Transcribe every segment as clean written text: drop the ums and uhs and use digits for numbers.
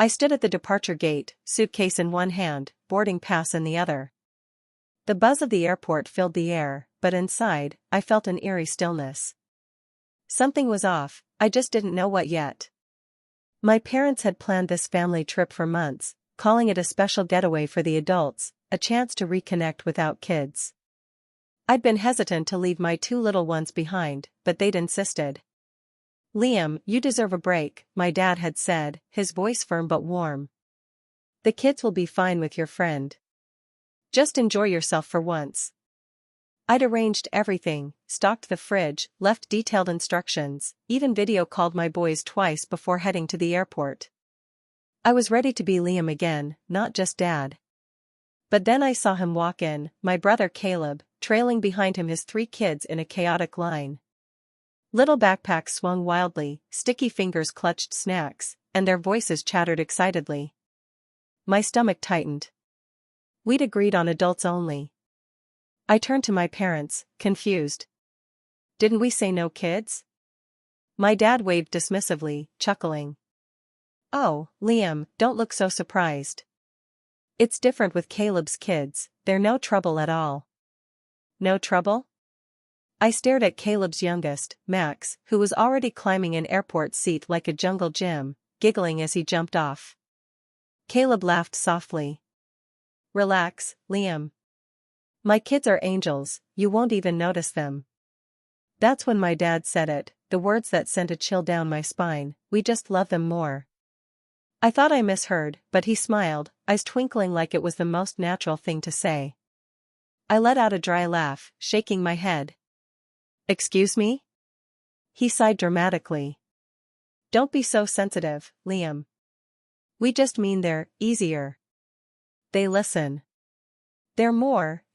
I stood at the departure gate, suitcase in one hand, boarding pass in the other. The buzz of the airport filled the air, but inside, I felt an eerie stillness. Something was off, I just didn't know what yet. My parents had planned this family trip for months, calling it a special getaway for the adults, a chance to reconnect without kids. I'd been hesitant to leave my two little ones behind, but they'd insisted. "Liam, you deserve a break," my dad had said, his voice firm but warm. "The kids will be fine with your friend. Just enjoy yourself for once." I'd arranged everything, stocked the fridge, left detailed instructions, even video called my boys twice before heading to the airport. I was ready to be Liam again, not just Dad. But then I saw him walk in, my brother Caleb, trailing behind him his 3 kids in a chaotic line. Little backpacks swung wildly, sticky fingers clutched snacks, and their voices chattered excitedly. My stomach tightened. We'd agreed on adults only. I turned to my parents, confused. "Didn't we say no kids?" My dad waved dismissively, chuckling. "Oh, Liam, don't look so surprised. It's different with Caleb's kids, they're no trouble at all." "No trouble?" I stared at Caleb's youngest, Max, who was already climbing an airport seat like a jungle gym, giggling as he jumped off. Caleb laughed softly. "Relax, Liam. My kids are angels, you won't even notice them." That's when my dad said it, the words that sent a chill down my spine, "We just love them more." I thought I misheard, but he smiled, eyes twinkling like it was the most natural thing to say. I let out a dry laugh, shaking my head. "Excuse me?" He sighed dramatically. "Don't be so sensitive, Liam. We just mean they're easier. They listen. They're more,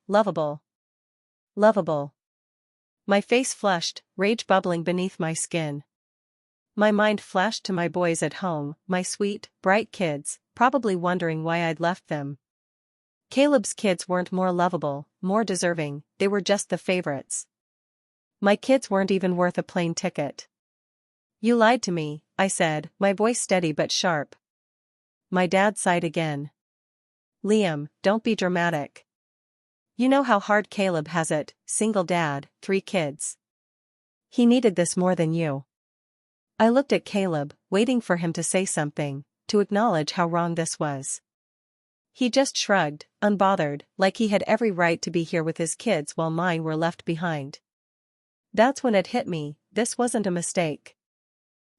lovable." Lovable. My face flushed, rage bubbling beneath my skin. My mind flashed to my boys at home, my sweet, bright kids, probably wondering why I'd left them. Caleb's kids weren't more lovable, more deserving, they were just the favorites. My kids weren't even worth a plane ticket. "You lied to me," I said, my voice steady but sharp. My dad sighed again. "Liam, don't be dramatic. You know how hard Caleb has it, single dad, 3 kids. He needed this more than you." I looked at Caleb, waiting for him to say something, to acknowledge how wrong this was. He just shrugged, unbothered, like he had every right to be here with his kids while mine were left behind. That's when it hit me, this wasn't a mistake.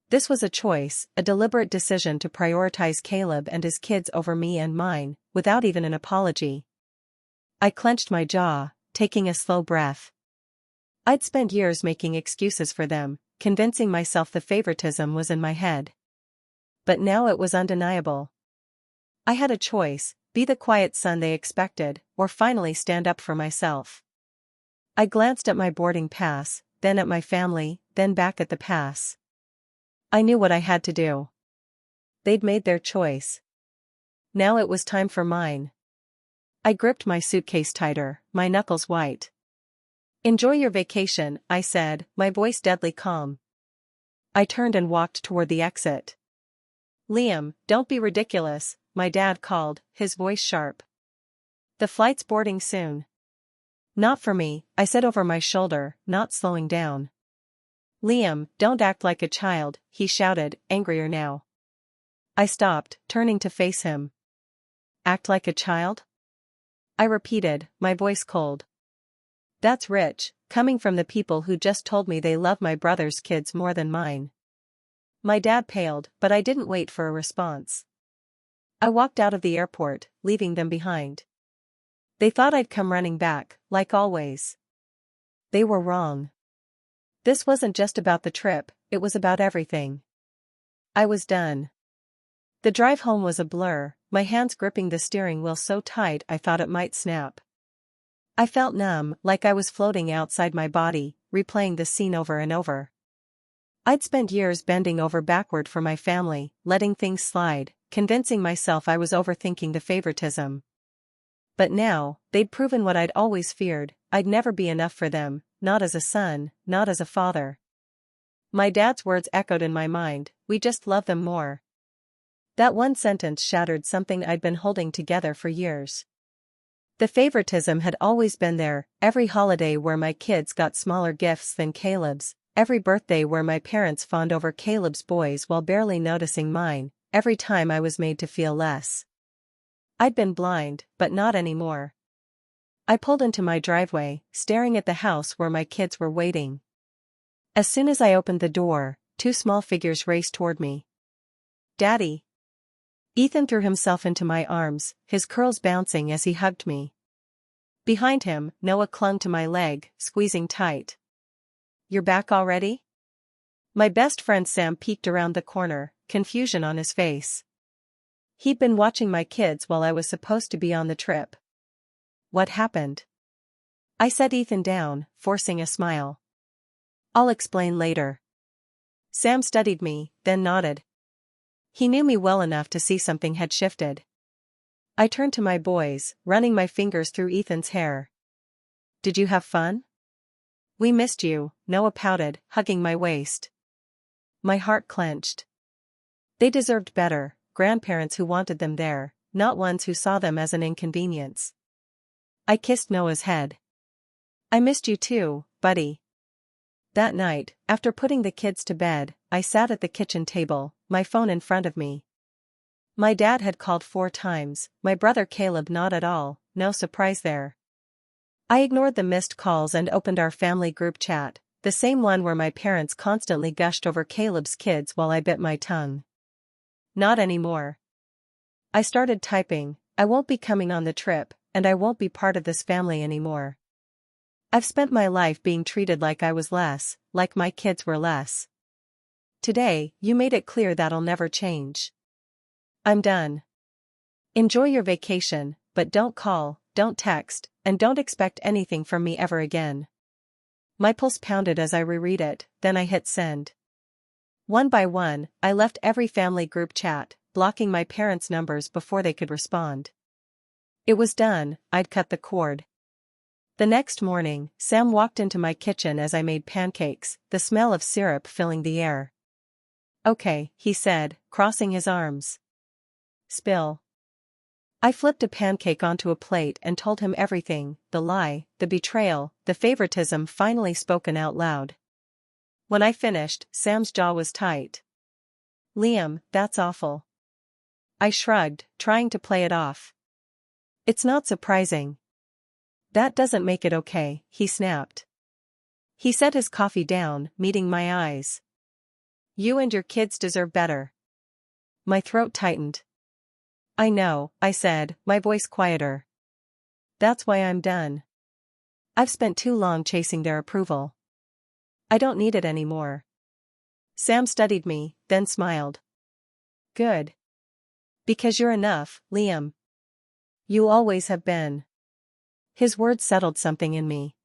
This was a choice, a deliberate decision to prioritize Caleb and his kids over me and mine, without even an apology. I clenched my jaw, taking a slow breath. I'd spent years making excuses for them, convincing myself the favoritism was in my head. But now it was undeniable. I had a choice, be the quiet son they expected, or finally stand up for myself. I glanced at my boarding pass, then at my family, then back at the pass. I knew what I had to do. They'd made their choice. Now it was time for mine. I gripped my suitcase tighter, my knuckles white. "Enjoy your vacation," I said, my voice deadly calm. I turned and walked toward the exit. "Liam, don't be ridiculous," my dad called, his voice sharp. "The flight's boarding soon." "Not for me," I said over my shoulder, not slowing down. "Liam, don't act like a child," he shouted, angrier now. I stopped, turning to face him. "Act like a child?" I repeated, my voice cold. That's rich, coming from the people who just told me they love my brother's kids more than mine. My dad paled, but I didn't wait for a response. I walked out of the airport, leaving them behind. They thought I'd come running back, like always. They were wrong. This wasn't just about the trip, it was about everything. I was done. The drive home was a blur, my hands gripping the steering wheel so tight I thought it might snap. I felt numb, like I was floating outside my body, replaying the scene over and over. I'd spent years bending over backward for my family, letting things slide, convincing myself I was overthinking the favoritism. But now, they'd proven what I'd always feared, I'd never be enough for them, not as a son, not as a father. My dad's words echoed in my mind, "We just love them more." That one sentence shattered something I'd been holding together for years. The favoritism had always been there, every holiday where my kids got smaller gifts than Caleb's, every birthday where my parents fawned over Caleb's boys while barely noticing mine, every time I was made to feel less. I'd been blind, but not anymore. I pulled into my driveway, staring at the house where my kids were waiting. As soon as I opened the door, two small figures raced toward me. "Daddy!" Ethan threw himself into my arms, his curls bouncing as he hugged me. Behind him, Noah clung to my leg, squeezing tight. "You're back already?" My best friend Sam peeked around the corner, confusion on his face. He'd been watching my kids while I was supposed to be on the trip. "What happened?" I set Ethan down, forcing a smile. "I'll explain later." Sam studied me, then nodded. He knew me well enough to see something had shifted. I turned to my boys, running my fingers through Ethan's hair. "Did you have fun?" "We missed you," Noah pouted, hugging my waist. My heart clenched. They deserved better, grandparents who wanted them there, not ones who saw them as an inconvenience. I kissed Noah's head. "I missed you too, buddy." That night, after putting the kids to bed, I sat at the kitchen table, my phone in front of me. My dad had called 4 times, my brother Caleb not at all, no surprise there. I ignored the missed calls and opened our family group chat, the same one where my parents constantly gushed over Caleb's kids while I bit my tongue. "Not anymore." I started typing, "I won't be coming on the trip, and I won't be part of this family anymore. I've spent my life being treated like I was less, like my kids were less. Today, you made it clear that'll never change. I'm done. Enjoy your vacation, but don't call, don't text, and don't expect anything from me ever again." My pulse pounded as I reread it, then I hit send. One by one, I left every family group chat, blocking my parents' numbers before they could respond. It was done, I'd cut the cord. The next morning, Sam walked into my kitchen as I made pancakes, the smell of syrup filling the air. "Okay," he said, crossing his arms. "Spill." I flipped a pancake onto a plate and told him everything, the lie, the betrayal, the favoritism finally spoken out loud. When I finished, Sam's jaw was tight. "Liam, that's awful." I shrugged, trying to play it off. "It's not surprising." "That doesn't make it okay," he snapped. He set his coffee down, meeting my eyes. "You and your kids deserve better." My throat tightened. "I know," I said, my voice quieter. "That's why I'm done. I've spent too long chasing their approval. I don't need it anymore." Sam studied me, then smiled. "Good. Because you're enough, Liam. You always have been." His words settled something in me.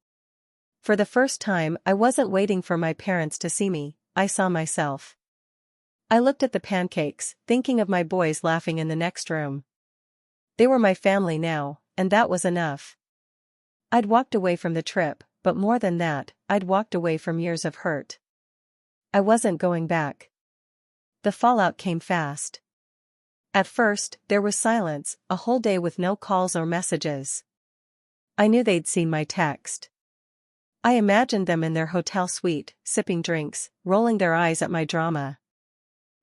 For the first time, I wasn't waiting for my parents to see me, I saw myself. I looked at the pancakes, thinking of my boys laughing in the next room. They were my family now, and that was enough. I'd walked away from the trip, but more than that, I'd walked away from years of hurt. I wasn't going back. The fallout came fast. At first, there was silence, a whole day with no calls or messages. I knew they'd seen my text. I imagined them in their hotel suite, sipping drinks, rolling their eyes at my drama.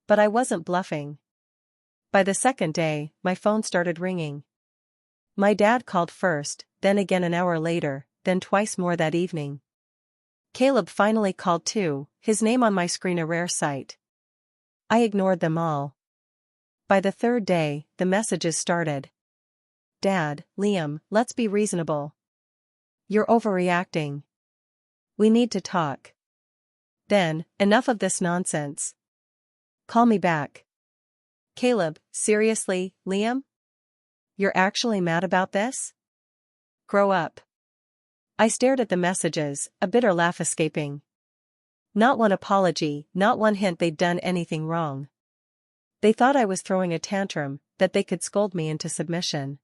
But I wasn't bluffing. By the second day, my phone started ringing. My dad called first, then again an hour later, then twice more that evening. Caleb finally called too, his name on my screen a rare sight. I ignored them all. By the third day, the messages started. "Dad, Liam, let's be reasonable. You're overreacting. We need to talk." Then, "Enough of this nonsense. Call me back." "Caleb, seriously, Liam? You're actually mad about this? Grow up." I stared at the messages, a bitter laugh escaping. Not one apology, not one hint they'd done anything wrong. They thought I was throwing a tantrum, that they could scold me into submission.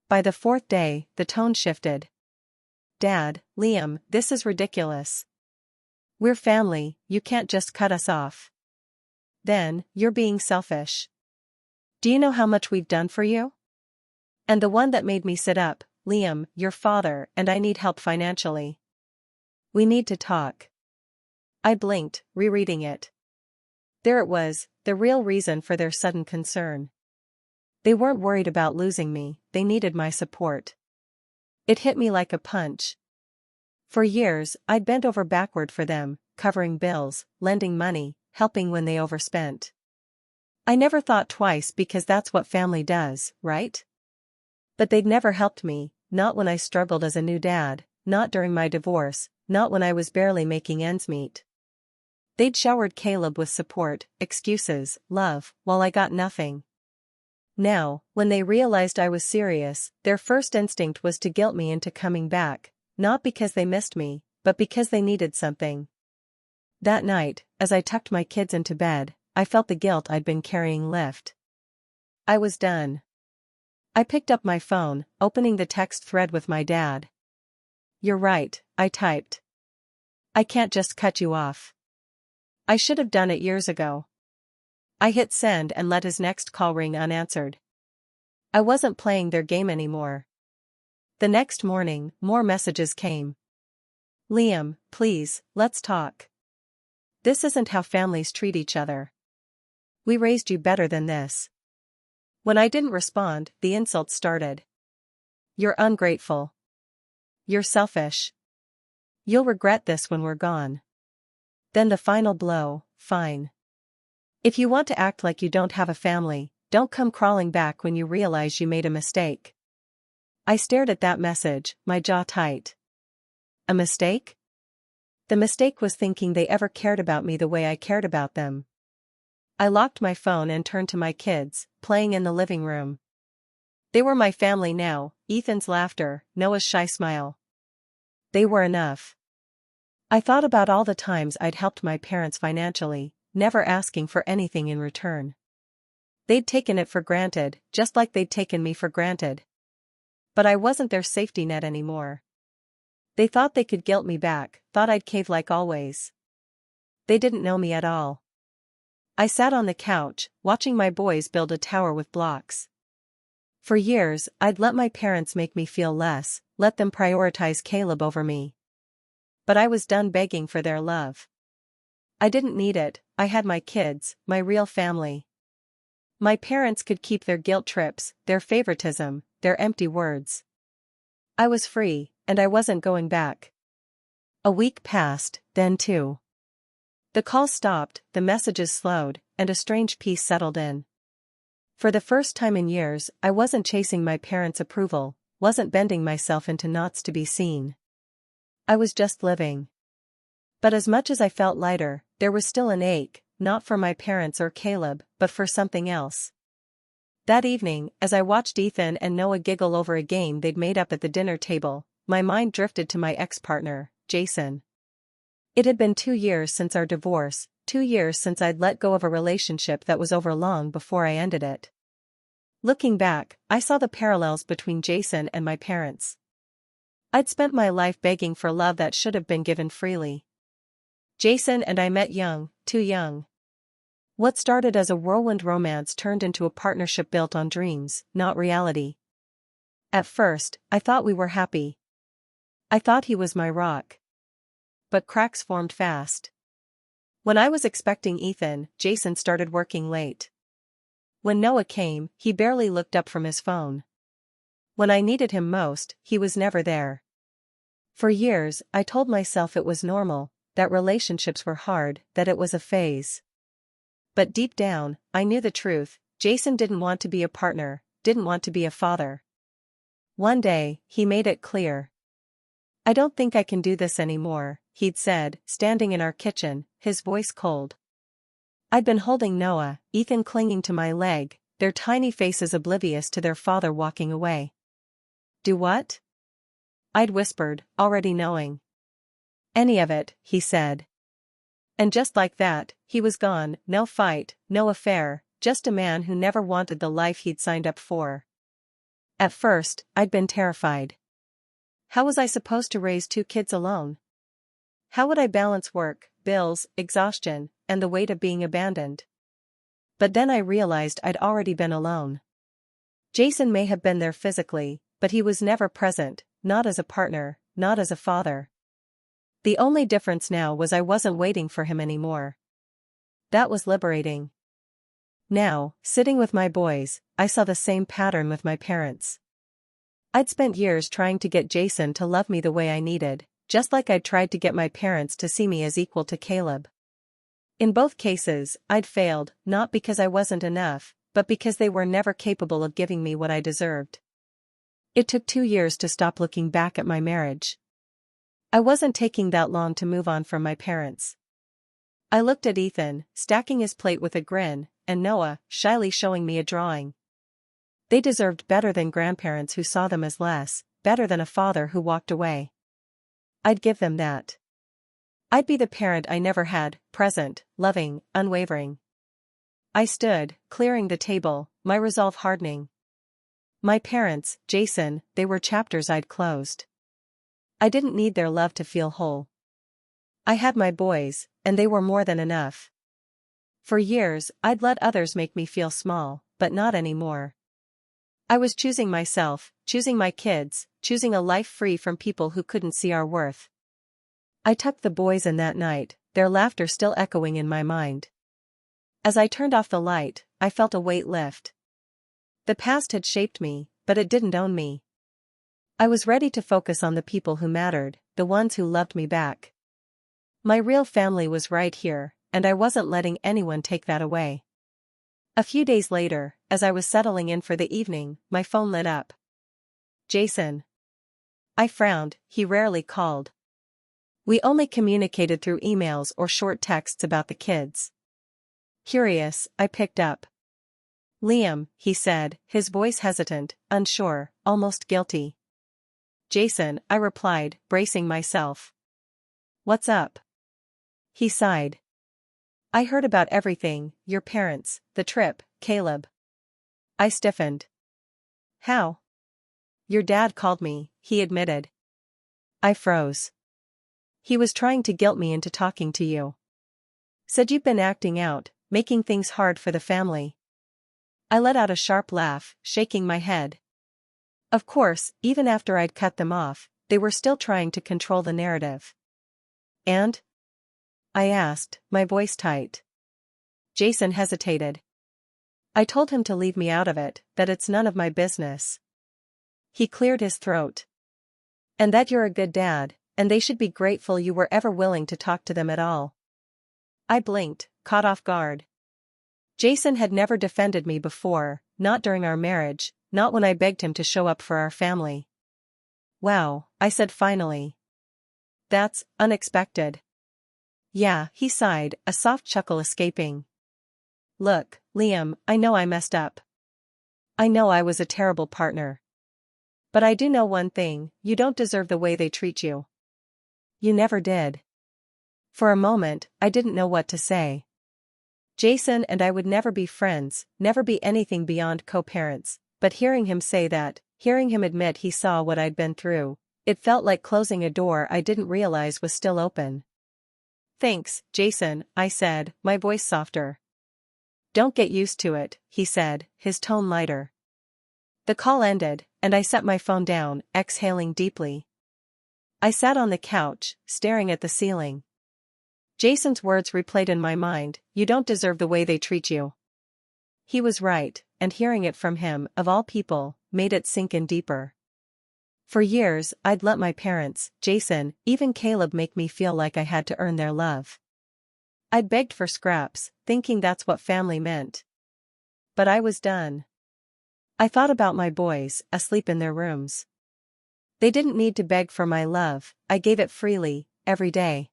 By the fourth day, the tone shifted. "Dad, Liam, this is ridiculous. We're family, you can't just cut us off." "Then, you're being selfish." Do you know how much we've done for you? And the one that made me sit up, Liam, your father, and I need help financially. We need to talk. I blinked, rereading it. There it was, the real reason for their sudden concern. They weren't worried about losing me, they needed my support. It hit me like a punch. For years, I'd bent over backward for them, covering bills, lending money, helping when they overspent. I never thought twice because that's what family does, right? But they'd never helped me, not when I struggled as a new dad, not during my divorce, not when I was barely making ends meet. They'd showered Caleb with support, excuses, love, while I got nothing. Now, when they realized I was serious, their first instinct was to guilt me into coming back, not because they missed me, but because they needed something. That night, as I tucked my kids into bed, I felt the guilt I'd been carrying lift. I was done. I picked up my phone, opening the text thread with my dad. "You're right," I typed. "I can't just cut you off. I should have done it years ago." I hit send and let his next call ring unanswered. I wasn't playing their game anymore. The next morning, more messages came. "Liam, please, let's talk. This isn't how families treat each other. We raised you better than this." When I didn't respond, the insults started. "You're ungrateful. You're selfish. You'll regret this when we're gone." Then the final blow, "Fine. If you want to act like you don't have a family, don't come crawling back when you realize you made a mistake." I stared at that message, my jaw tight. A mistake? The mistake was thinking they ever cared about me the way I cared about them. I locked my phone and turned to my kids, playing in the living room. They were my family now, Ethan's laughter, Noah's shy smile. They were enough. I thought about all the times I'd helped my parents financially, never asking for anything in return. They'd taken it for granted, just like they'd taken me for granted. But I wasn't their safety net anymore. They thought they could guilt me back, thought I'd cave like always. They didn't know me at all. I sat on the couch, watching my boys build a tower with blocks. For years, I'd let my parents make me feel less, let them prioritize Caleb over me. But I was done begging for their love. I didn't need it, I had my kids, my real family. My parents could keep their guilt trips, their favoritism, their empty words. I was free, and I wasn't going back. A week passed, then two. The calls stopped, the messages slowed, and a strange peace settled in. For the first time in years, I wasn't chasing my parents' approval, wasn't bending myself into knots to be seen. I was just living. But as much as I felt lighter, there was still an ache, not for my parents or Caleb, but for something else. That evening, as I watched Ethan and Noah giggle over a game they'd made up at the dinner table, my mind drifted to my ex-partner, Jason. It had been 2 years since our divorce, 2 years since I'd let go of a relationship that was over long before I ended it. Looking back, I saw the parallels between Jason and my parents. I'd spent my life begging for love that should have been given freely. Jason and I met young, too young. What started as a whirlwind romance turned into a partnership built on dreams, not reality. At first, I thought we were happy. I thought he was my rock. But cracks formed fast. When I was expecting Ethan, Jason started working late. When Noah came, he barely looked up from his phone. When I needed him most, he was never there. For years, I told myself it was normal, that relationships were hard, that it was a phase. But deep down, I knew the truth. Jason didn't want to be a partner, didn't want to be a father. One day, he made it clear. "I don't think I can do this anymore," he'd said, standing in our kitchen, his voice cold. I'd been holding Noah, Ethan clinging to my leg, their tiny faces oblivious to their father walking away. "Do what?" I'd whispered, already knowing. "Any of it," he said. And just like that, he was gone, no fight, no affair, just a man who never wanted the life he'd signed up for. At first, I'd been terrified. How was I supposed to raise 2 kids alone? How would I balance work, bills, exhaustion, and the weight of being abandoned? But then I realized I'd already been alone. Jason may have been there physically, but he was never present, not as a partner, not as a father. The only difference now was I wasn't waiting for him anymore. That was liberating. Now, sitting with my boys, I saw the same pattern with my parents. I'd spent years trying to get Jason to love me the way I needed, just like I'd tried to get my parents to see me as equal to Caleb. In both cases, I'd failed, not because I wasn't enough, but because they were never capable of giving me what I deserved. It took 2 years to stop looking back at my marriage. I wasn't taking that long to move on from my parents. I looked at Ethan, stacking his plate with a grin, and Noah, shyly showing me a drawing. They deserved better than grandparents who saw them as less, better than a father who walked away. I'd give them that. I'd be the parent I never had, present, loving, unwavering. I stood, clearing the table, my resolve hardening. My parents, Jason, they were chapters I'd closed. I didn't need their love to feel whole. I had my boys, and they were more than enough. For years, I'd let others make me feel small, but not anymore. I was choosing myself, choosing my kids, choosing a life free from people who couldn't see our worth. I tucked the boys in that night, their laughter still echoing in my mind. As I turned off the light, I felt a weight lift. The past had shaped me, but it didn't own me. I was ready to focus on the people who mattered, the ones who loved me back. My real family was right here, and I wasn't letting anyone take that away. A few days later, as I was settling in for the evening, my phone lit up. Jason. I frowned, he rarely called. We only communicated through emails or short texts about the kids. Curious, I picked up. Liam, he said, his voice hesitant, unsure, almost guilty. Jason, I replied, bracing myself. What's up? He sighed. I heard about everything, your parents, the trip, Caleb. I stiffened. How? Your dad called me, he admitted. I froze. He was trying to guilt me into talking to you. Said you've been acting out, making things hard for the family. I let out a sharp laugh, shaking my head. Of course, even after I'd cut them off, they were still trying to control the narrative. And? I asked, my voice tight. Jason hesitated. I told him to leave me out of it, that it's none of my business. He cleared his throat. And that you're a good dad, and they should be grateful you were ever willing to talk to them at all. I blinked, caught off guard. Jason had never defended me before, not during our marriage, not when I begged him to show up for our family. Wow, I said finally. That's unexpected. Yeah, he sighed, a soft chuckle escaping. Look, Liam, I know I messed up. I know I was a terrible partner. But I do know one thing, you don't deserve the way they treat you. You never did. For a moment, I didn't know what to say. Jason and I would never be friends, never be anything beyond co-parents, but hearing him say that, hearing him admit he saw what I'd been through, it felt like closing a door I didn't realize was still open. Thanks, Jason, I said, my voice softer. Don't get used to it, he said, his tone lighter. The call ended, and I set my phone down, exhaling deeply. I sat on the couch, staring at the ceiling. Jason's words replayed in my mind, you don't deserve the way they treat you. He was right, and hearing it from him, of all people, made it sink in deeper. For years, I'd let my parents, Jason, even Caleb make me feel like I had to earn their love. I'd begged for scraps, thinking that's what family meant. But I was done. I thought about my boys, asleep in their rooms. They didn't need to beg for my love, I gave it freely, every day.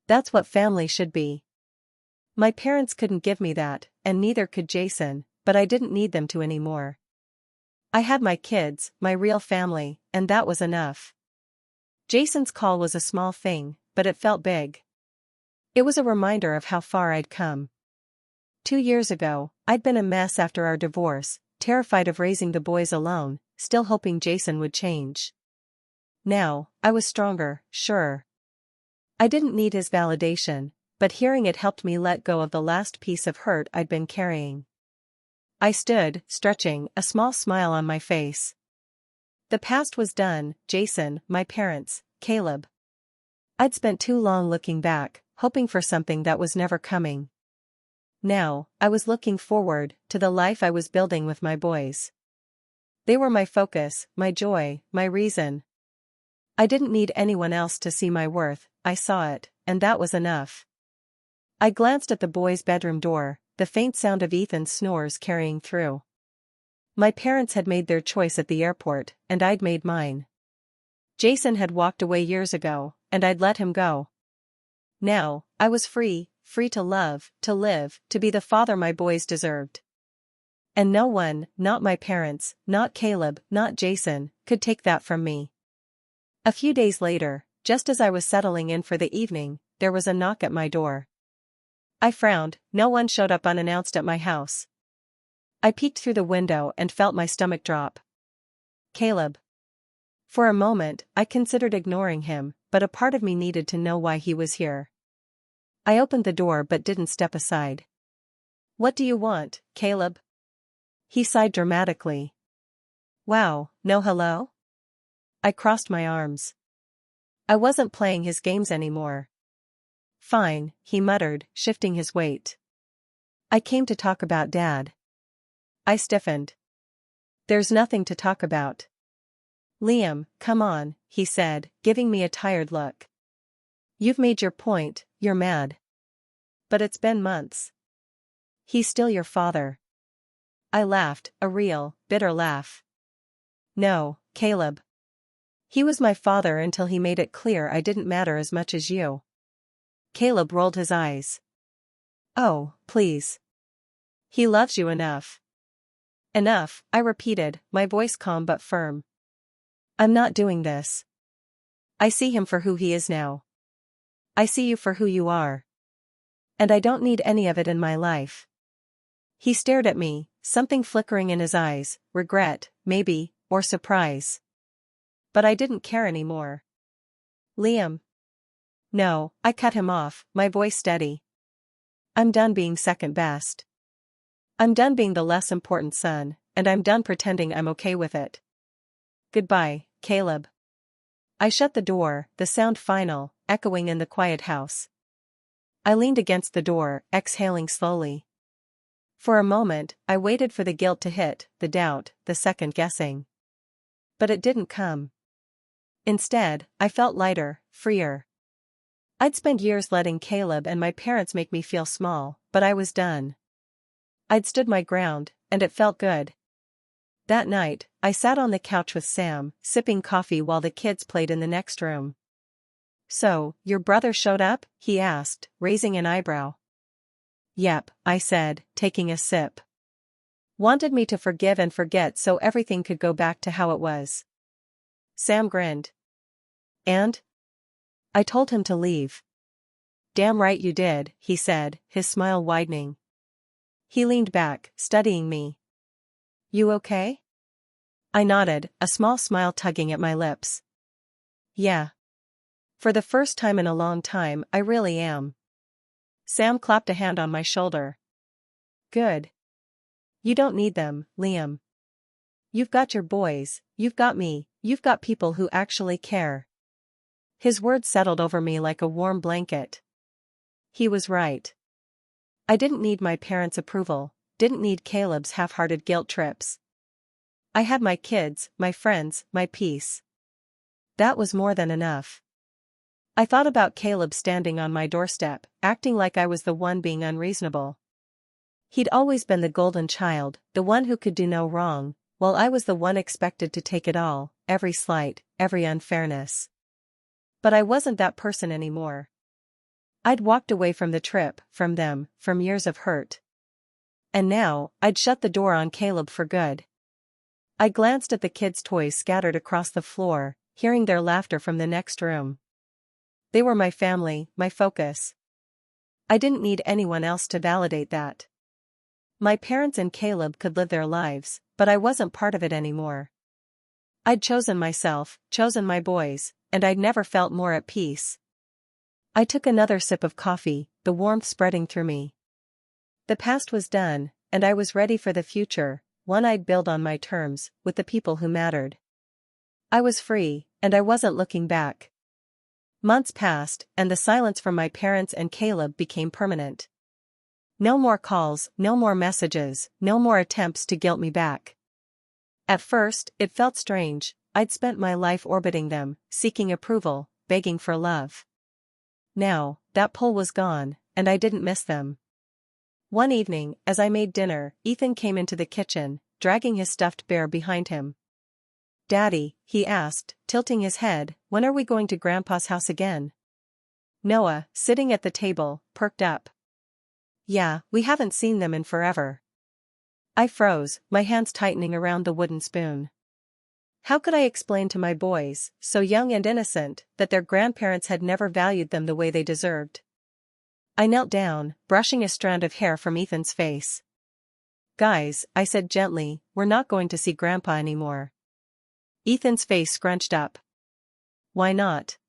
That's what family should be. My parents couldn't give me that, and neither could Jason, but I didn't need them to anymore. I had my kids, my real family, and that was enough. Jason's call was a small thing, but it felt big. It was a reminder of how far I'd come. 2 years ago, I'd been a mess after our divorce, terrified of raising the boys alone, still hoping Jason would change. Now, I was stronger, sure. I didn't need his validation, but hearing it helped me let go of the last piece of hurt I'd been carrying. I stood, stretching, a small smile on my face. The past was done, Jason, my parents, Caleb. I'd spent too long looking back, hoping for something that was never coming. Now, I was looking forward to the life I was building with my boys. They were my focus, my joy, my reason. I didn't need anyone else to see my worth, I saw it, and that was enough. I glanced at the boys' bedroom door, the faint sound of Ethan's snores carrying through. My parents had made their choice at the airport, and I'd made mine. Jason had walked away years ago, and I'd let him go. Now, I was free to love, to live, to be the father my boys deserved. And no one, not my parents, not Caleb, not Jason, could take that from me. A few days later, just as I was settling in for the evening, there was a knock at my door. I frowned. No one showed up unannounced at my house. I peeked through the window and felt my stomach drop. Caleb. For a moment, I considered ignoring him, but a part of me needed to know why he was here. I opened the door but didn't step aside. "What do you want, Caleb?" He sighed dramatically. "Wow, no hello?" I crossed my arms. I wasn't playing his games anymore. "Fine," he muttered, shifting his weight. "I came to talk about Dad." I stiffened. "There's nothing to talk about." "Liam, come on," he said, giving me a tired look. "You've made your point, you're mad. But it's been months. He's still your father." I laughed, a real, bitter laugh. "No, Caleb. He was my father until he made it clear I didn't matter as much as you." Caleb rolled his eyes. "Oh, please. He loves you enough." "Enough," I repeated, my voice calm but firm. "I'm not doing this. I see him for who he is now. I see you for who you are. And I don't need any of it in my life." He stared at me, something flickering in his eyes, regret, maybe, or surprise. But I didn't care anymore. "Liam." "No," I cut him off, my voice steady. "I'm done being second best. I'm done being the less important son, and I'm done pretending I'm okay with it. Goodbye, Caleb." I shut the door, the sound final, echoing in the quiet house. I leaned against the door, exhaling slowly. For a moment, I waited for the guilt to hit, the doubt, the second-guessing. But it didn't come. Instead, I felt lighter, freer. I'd spent years letting Caleb and my parents make me feel small, but I was done. I'd stood my ground, and it felt good. That night, I sat on the couch with Sam, sipping coffee while the kids played in the next room. "So, your brother showed up?" he asked, raising an eyebrow. "Yep," I said, taking a sip. "Wanted me to forgive and forget so everything could go back to how it was." Sam grinned. "And?" I told him to leave. "Damn right you did," he said, his smile widening. He leaned back, studying me. "You okay?" I nodded, a small smile tugging at my lips. "Yeah. For the first time in a long time, I really am." Sam clapped a hand on my shoulder. "Good. You don't need them, Liam. You've got your boys, you've got me, you've got people who actually care." His words settled over me like a warm blanket. He was right. I didn't need my parents' approval, didn't need Caleb's half-hearted guilt trips. I had my kids, my friends, my peace. That was more than enough. I thought about Caleb standing on my doorstep, acting like I was the one being unreasonable. He'd always been the golden child, the one who could do no wrong, while I was the one expected to take it all, every slight, every unfairness. But I wasn't that person anymore. I'd walked away from the trip, from them, from years of hurt. And now, I'd shut the door on Caleb for good. I glanced at the kids' toys scattered across the floor, hearing their laughter from the next room. They were my family, my focus. I didn't need anyone else to validate that. My parents and Caleb could live their lives, but I wasn't part of it anymore. I'd chosen myself, chosen my boys, and I'd never felt more at peace. I took another sip of coffee, the warmth spreading through me. The past was done, and I was ready for the future, one I'd build on my terms, with the people who mattered. I was free, and I wasn't looking back. Months passed, and the silence from my parents and Caleb became permanent. No more calls, no more messages, no more attempts to guilt me back. At first, it felt strange. I'd spent my life orbiting them, seeking approval, begging for love. Now, that pull was gone, and I didn't miss them. One evening, as I made dinner, Ethan came into the kitchen, dragging his stuffed bear behind him. "Daddy," he asked, tilting his head, "when are we going to Grandpa's house again?" Noah, sitting at the table, perked up. "Yeah, we haven't seen them in forever." I froze, my hands tightening around the wooden spoon. How could I explain to my boys, so young and innocent, that their grandparents had never valued them the way they deserved? I knelt down, brushing a strand of hair from Ethan's face. "Guys," I said gently, "we're not going to see Grandpa anymore." Ethan's face scrunched up. "Why not?"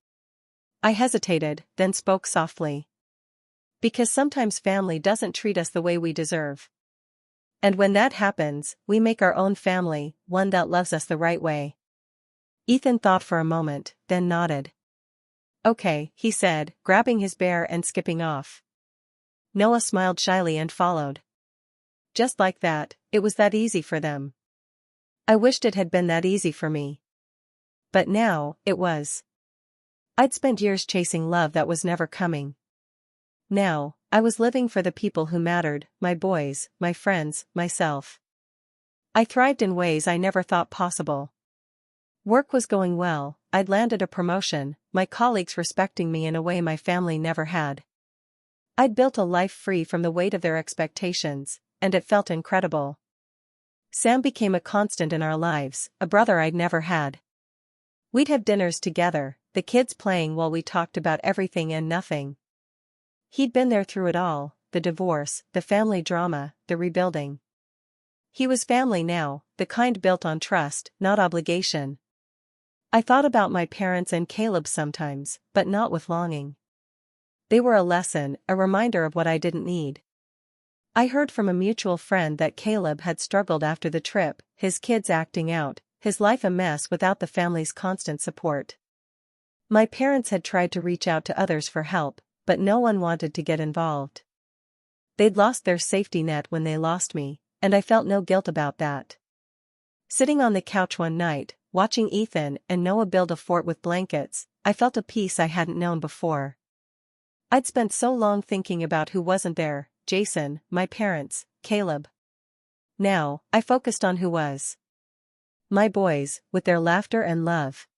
I hesitated, then spoke softly. "Because sometimes family doesn't treat us the way we deserve. And when that happens, we make our own family, one that loves us the right way." Ethan thought for a moment, then nodded. "Okay," he said, grabbing his bear and skipping off. Noah smiled shyly and followed. Just like that, it was that easy for them. I wished it had been that easy for me. But now, it was. I'd spent years chasing love that was never coming. Now, I was living for the people who mattered, my boys, my friends, myself. I thrived in ways I never thought possible. Work was going well, I'd landed a promotion, my colleagues respecting me in a way my family never had. I'd built a life free from the weight of their expectations, and it felt incredible. Sam became a constant in our lives, a brother I'd never had. We'd have dinners together, the kids playing while we talked about everything and nothing. He'd been there through it all, the divorce, the family drama, the rebuilding. He was family now, the kind built on trust, not obligation. I thought about my parents and Caleb sometimes, but not with longing. They were a lesson, a reminder of what I didn't need. I heard from a mutual friend that Caleb had struggled after the trip, his kids acting out, his life a mess without the family's constant support. My parents had tried to reach out to others for help, but no one wanted to get involved. They'd lost their safety net when they lost me, and I felt no guilt about that. Sitting on the couch one night, watching Ethan and Noah build a fort with blankets, I felt a peace I hadn't known before. I'd spent so long thinking about who wasn't there, Jason, my parents, Caleb. Now, I focused on who was. My boys, with their laughter and love.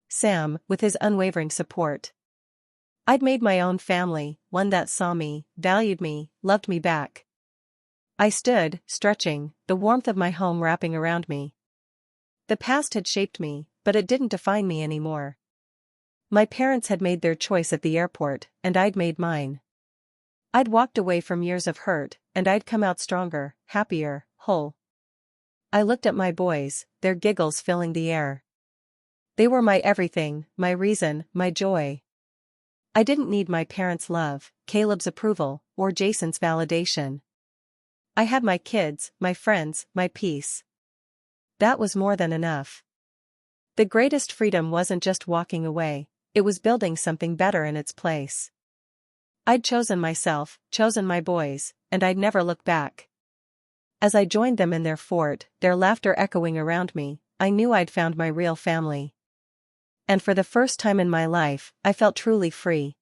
Sam, with his unwavering support. I'd made my own family, one that saw me, valued me, loved me back. I stood, stretching, the warmth of my home wrapping around me. The past had shaped me, but it didn't define me anymore. My parents had made their choice at the airport, and I'd made mine. I'd walked away from years of hurt, and I'd come out stronger, happier, whole. I looked at my boys, their giggles filling the air. They were my everything, my reason, my joy. I didn't need my parents' love, Caleb's approval, or Jason's validation. I had my kids, my friends, my peace. That was more than enough. The greatest freedom wasn't just walking away, it was building something better in its place. I'd chosen myself, chosen my boys, and I'd never look back. As I joined them in their fort, their laughter echoing around me, I knew I'd found my real family. And for the first time in my life, I felt truly free.